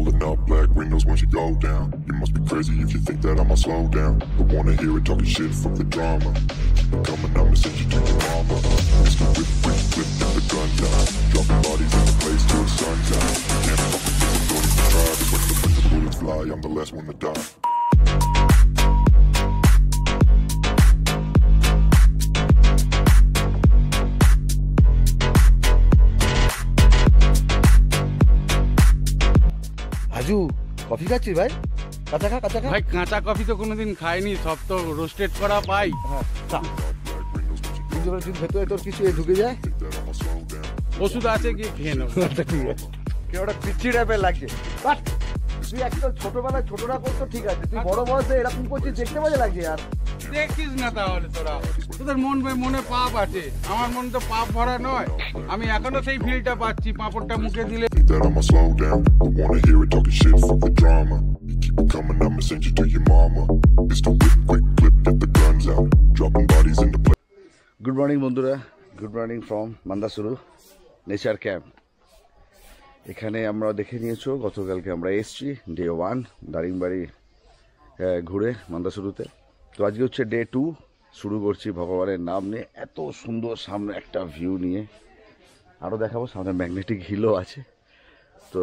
rolling up black windows when she go down. You must be crazy if you think that I'ma slow down. I wanna hear it talking shit, fuck the drama. Keep it coming, I'ma send you to your mama. Mr. Whip, whip, whip, get the guns out. Dropping bodies in the place till the sun's out. Can't fuck with me, so don't even try. Cause when the bullets fly, I'm the last one to die. Haju coffee খাচ্ছিস ভাই? কাঁচা খা, কাঁচা খা। ভাই কাঁচা coffee তো কোনোদিন খাইনি, সব তো রোস্টেড করা পাই। হ্যাঁ ভেতরে তোর কিছু ঢুকে যায়, ওষুধ আছে কি খেয়ে নেবো। ওটা পিচ্ছি টাইপের লাগছে। বাট তুই একদম ছোটবেলায় ছোটরা করতো ঠিক আছে, তুই বড় বয়সে এরকম করছিস, দেখতে মজা লাগছে। আর দেখিস না তাহলে তোরা, তোদের মনে পাপ আছে, আমার মন তো পাপ ভরা নয়। আমি এখনো সেই ফিলটা পাচ্ছি, পাঁপড়টা মুখে দিলে। That I'ma slow down. I wanna hear it talking shit, fuck the drama. You keep it coming, I'ma send you to your mama. Mr. Whip, quick clip, get the guns out. Dropping bodies in the place. Good morning বন্ধুরা, good morning from Mandasuru nature camp. এখানে আমরা দেখে নিয়েছো গতকালকে আমরা এসছি day 1 Daringbadi ঘুরে মান্দাসুরুতে। তো আজকে হচ্ছে ডে 2, শুরু করছি ভগবানের নাম নিয়ে। এত সুন্দর সামনে একটা ভিউ নিয়ে, আরও দেখাবো, সামনে ম্যাগনেটিক হিলও আছে। তো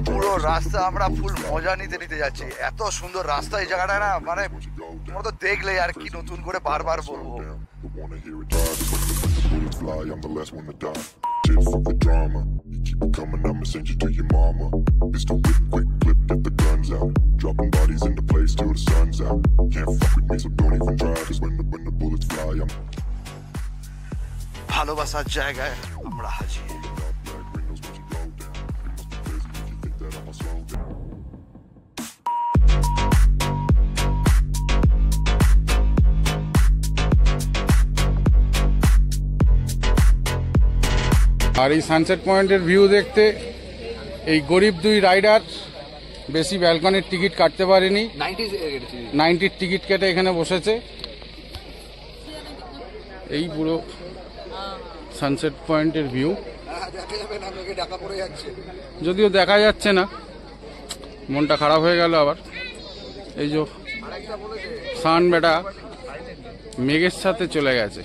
পুরো রাস্তা আমরা ফুল মজা নিতে নিতে যাচ্ছি। এত সুন্দর রাস্তা এই জায়গাটা না, মানে তোমরা তো দেখলে আর কি নতুন করে বারবার বলবো। ভালোবাসার জায়গায় আমরা হাজির। আর এই সানসেট পয়েন্টের ভিউ দেখতে এই গরিব দুই রাইডার বেশি ব্যালকনির টিকিট কাটতে পারেনি, 90 টিকিট কেটে এখানে বসেছে। এই পুরো সানসেট পয়েন্টের ভিউ, যদিও দেখা যাচ্ছে না, মনটা খারাপ হয়ে গেল আবার। এই যে সান বেটা মেঘের সাথে চলে গেছে।